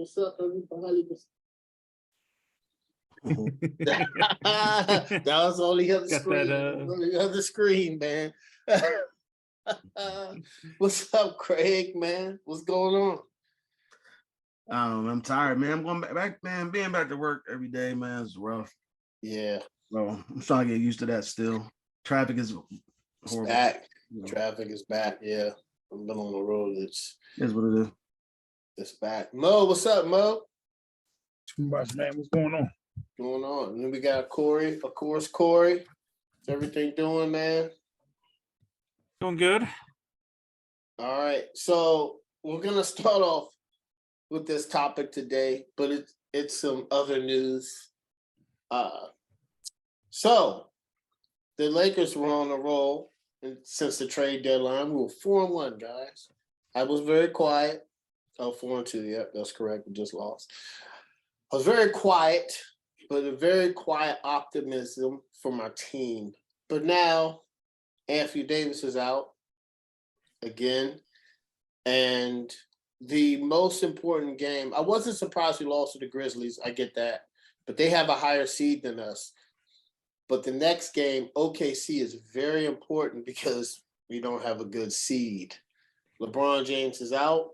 What's up, everybody? That was on the other screen. On the other screen, man. What's up, Craig, man? What's going on? I'm tired, man. I'm going back, man. Being back to work every day, man, is rough. Yeah. Well, I'm trying to get used to that still. Traffic is horrible. Back. Traffic is back. Yeah. I've been on the road. It's what it is. It's back. Mo, what's up, Mo? Too much, man. What's going on? Going on. And then we got Corey. Of course, Corey. What's everything doing, man? Doing good. All right. So we're gonna start off with this topic today, but it's some other news. So the Lakers were on a roll, and since the trade deadline, we were 4-1, guys. I was very quiet. Oh, 4-2. Yep, that's correct. We just lost. I was very quiet, but a very quiet optimism for my team. But now Anthony Davis is out again, and the most important game, I wasn't surprised we lost to the Grizzlies. I get that. But they have a higher seed than us. But the next game, OKC, is very important because we don't have a good seed. LeBron James is out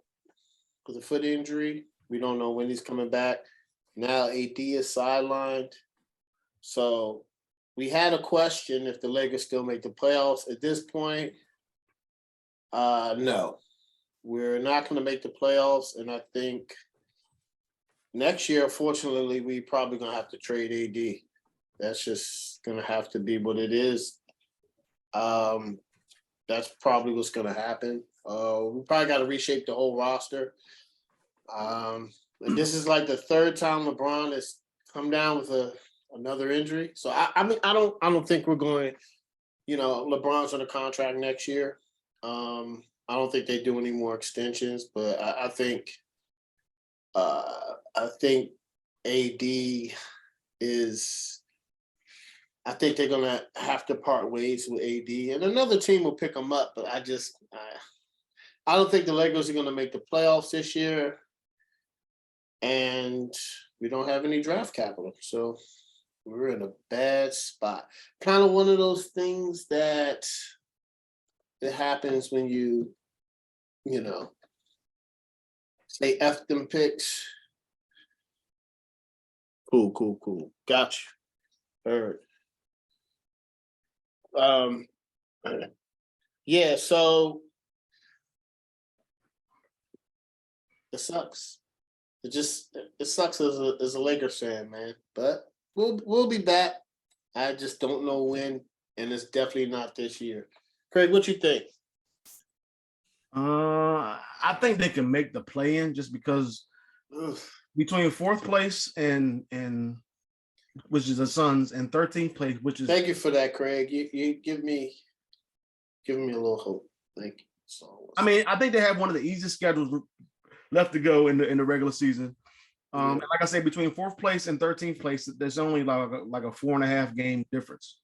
with a foot injury. We don't know when he's coming back. Now AD is sidelined. So we had a question if the Lakers still make the playoffs. At this point, no. We're not going to make the playoffs, and I think next year, fortunately, we probably going to have to trade AD. That's just going to have to be what it is. That's probably what's going to happen. We probably got to reshape the whole roster. And this is like the third time LeBron has come down with another injury. So I mean, I don't think we're going. LeBron's on a contract next year. I don't think they do any more extensions, but I think AD is. I think they're gonna have to part ways with AD, and another team will pick them up. But I don't think the Lakers are gonna make the playoffs this year, and we don't have any draft capital, so we're in a bad spot. Kind of one of those things that it happens when you say F them picks. Cool. Got you. Heard. Yeah, so it sucks. It sucks as a Lakers fan, man. But we'll be back. I just don't know when, and it's definitely not this year. Craig, what you think? I think they can make the play-in just because between fourth place and which is the Suns, and 13th place, which is. Thank you for that, Craig. You give me a little hope. Thank you. So I mean, I think they have one of the easiest schedules left to go in the regular season. And like I said, between fourth place and 13th place, there's only like a 4.5 game difference.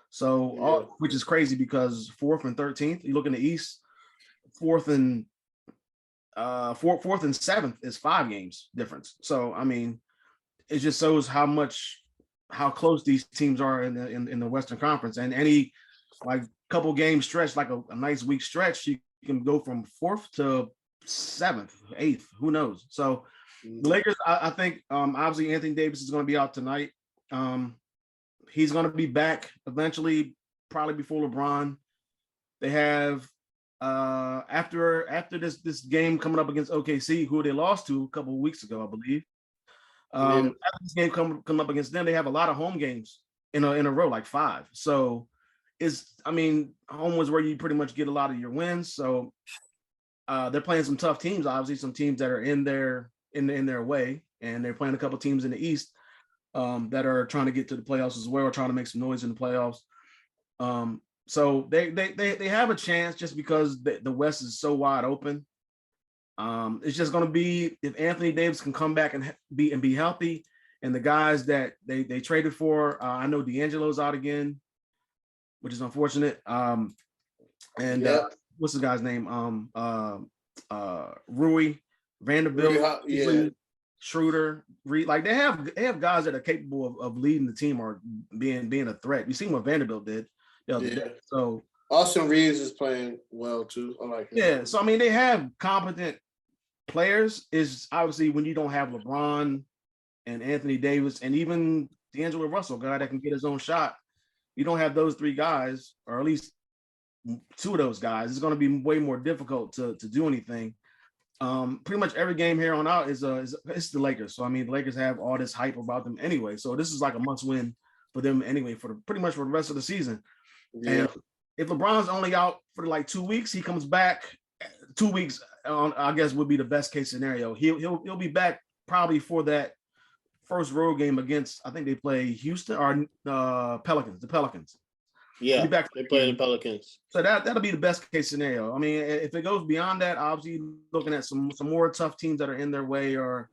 So, which is crazy because fourth and 13th, you look in the East, fourth and seventh is 5 games difference. So, I mean, it just shows how close these teams are in the Western Conference, and any like couple game stretch, like a nice week stretch, you can go from 4th to 7th, 8th, who knows? So the Lakers, I think, obviously Anthony Davis is going to be out tonight. He's going to be back eventually, probably before LeBron. They have after this game coming up against OKC, who they lost to a couple of weeks ago, I believe. After this game come up against them, they have a lot of home games in a row, like 5. So home was where you pretty much get a lot of your wins. So they're playing some tough teams, obviously some teams that are in their way, and they're playing a couple teams in the East that are trying to get to the playoffs as well, or trying to make some noise in the playoffs. So they have a chance just because the West is so wide open. It's just going to be if Anthony Davis can come back and be healthy, and the guys that they traded for. I know D'Angelo's out again, which is unfortunate. What's the guy's name? Rui Vanderbilt. Schroeder, Reed, like they have guys that are capable of leading the team or being a threat. You see what Vanderbilt did the other day. So Austin Reeves is playing well too. I like him. Yeah, so I mean they have competent players. Is obviously when you don't have LeBron and Anthony Davis and even D'Angelo Russell, guy that can get his own shot. You don't have those three guys, or at least two of those guys. It's going to be way more difficult to do anything. Pretty much every game here on out is it's the Lakers. So I mean, the Lakers have all this hype about them anyway. So this is like a must-win for them anyway pretty much for the rest of the season. Yeah. And if LeBron's only out for like 2 weeks, he comes back 2 weeks. I guess would be the best case scenario. He'll be back probably for that first road game against, I think they play Houston or Pelicans. The Pelicans. Yeah, they play the Pelicans. So that'll be the best case scenario. I mean, if it goes beyond that, obviously looking at some more tough teams that are in their way or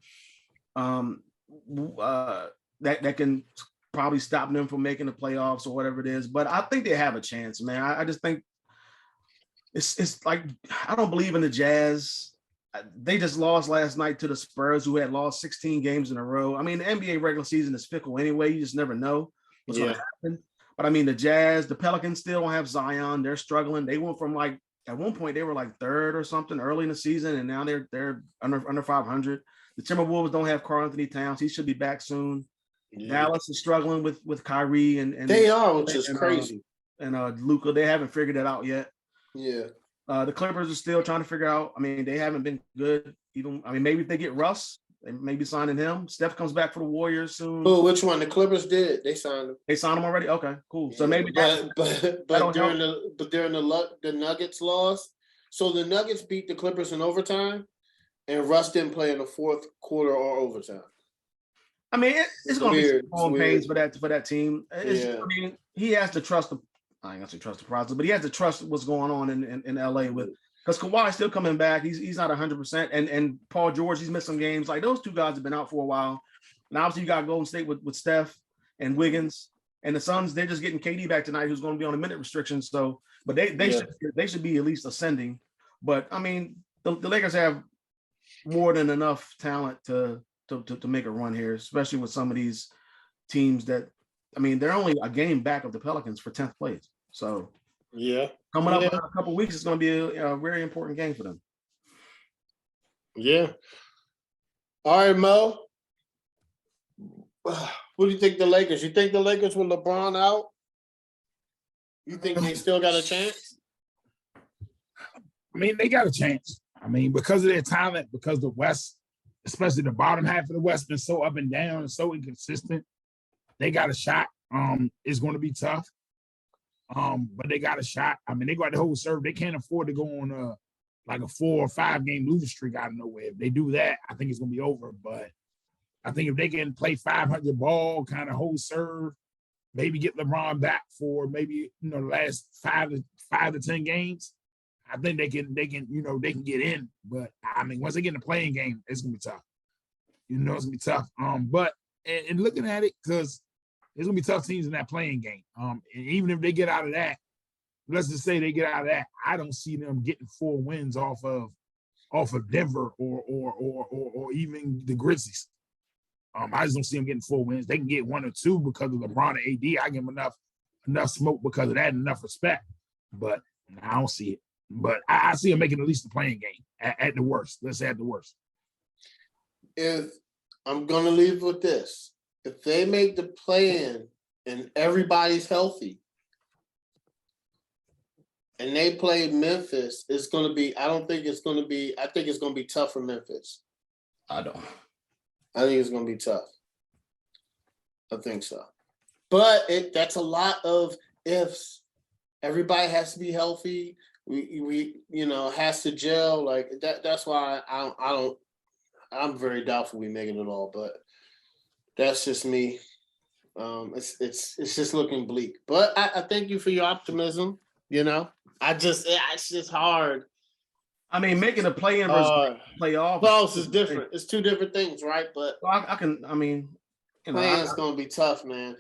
that can probably stop them from making the playoffs or whatever it is. But I think they have a chance, man. I just think it's like I don't believe in the Jazz. They just lost last night to the Spurs, who had lost 16 games in a row. I mean, the NBA regular season is fickle anyway. You just never know what's going to happen. But I mean, the Jazz, the Pelicans still don't have Zion. They're struggling. They went from like at one point they were like third or something early in the season, and now they're under 500. The Timberwolves don't have Karl Anthony Towns. He should be back soon. Yeah. Dallas is struggling with Kyrie and they are, which is crazy. And Luka, they haven't figured it out yet. Yeah. The Clippers are still trying to figure out. I mean, they haven't been good. Maybe if they get Russ, they may be signing him. Steph comes back for the Warriors soon. Oh, which one? The Clippers did. They signed him. They signed him already? Okay, cool. So maybe but during the Nuggets loss, so the Nuggets beat the Clippers in overtime, and Russ didn't play in the fourth quarter or overtime. I mean, it's going to be some long pains for that team. I mean, he has to trust I ain't gonna say trust the process, but he has to trust what's going on in LA because Kawhi's still coming back. He's not 100%, and Paul George, he's missed some games. Like those two guys have been out for a while. And obviously you got Golden State with Steph and Wiggins, and the Suns. They're just getting KD back tonight, who's going to be on a minute restriction. So, but they should be at least ascending. But I mean, the Lakers have more than enough talent to make a run here, especially with some of these teams that. I mean, they're only a game back of the Pelicans for 10th place. So, coming up in a couple of weeks, it's going to be a very important game for them. Yeah. All right, Mo. What do you think the Lakers? You think the Lakers with LeBron out? You think they still got a chance? I mean, they got a chance. I mean, because of their talent, because the West, especially the bottom half of the West, been so up and down and so inconsistent. They got a shot. It's going to be tough. But they got a shot. I mean, they got the whole serve. They can't afford to go on like a 4 or 5 game losing streak out of nowhere. If they do that, I think it's going to be over. But I think if they can play 500 ball, kind of whole serve, maybe get LeBron back for maybe the last 5 to 10 games, I think they can get in. But I mean, once they get in the playing game, it's going to be tough. It's going to be tough. But and looking at it, because there's gonna be tough teams in that playing game. And even if they get out of that, let's just say they get out of that, I don't see them getting 4 wins off of Denver or even the Grizzlies. I just don't see them getting 4 wins. They can get 1 or 2 because of LeBron and AD. I give them enough smoke because of that and enough respect. But I don't see it. But I see them making at least the playing game at the worst. Let's say at the worst. If I'm gonna leave with this. If they make the play-in and everybody's healthy and they play Memphis, it's going to be, I think it's going to be tough for Memphis. I think it's going to be tough. I think so. But that's a lot of ifs. Everybody has to be healthy. We has to gel. Like that's why I'm very doubtful we making it all, but that's just me. It's just looking bleak. But I thank you for your optimism. It's just hard. I mean, making a play-in versus playoff. Playoffs is different. It's 2 different things, right? But play-in's going to be tough, man.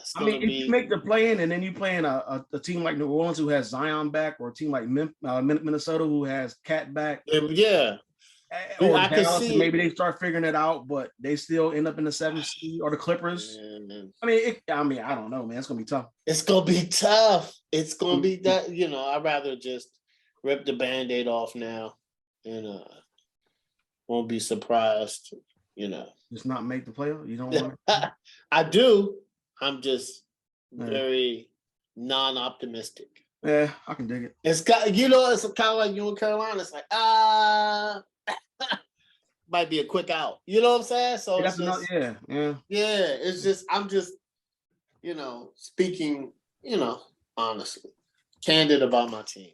it's I gonna mean, if you be. make the play-in and then you play in a team like New Orleans who has Zion back, or a team like Minnesota who has Cat back, Yeah, or I can Dallas, and see it. maybe they start figuring it out, but they still end up in the 7th seed, or the Clippers. Man, I mean, I don't know, man. It's gonna be tough. it's gonna be tough. It's gonna be Mm-hmm. that. I'd rather just rip the Band-Aid off now, and won't be surprised. Just not make the playoff. You don't want to. I do. I'm just Yeah. very non-optimistic. Yeah, I can dig it. It's got it's kind of like you in Carolina. It's like might be a quick out. You know what I'm saying? So it's just, yeah. It's just I'm just speaking honestly, candid about my team.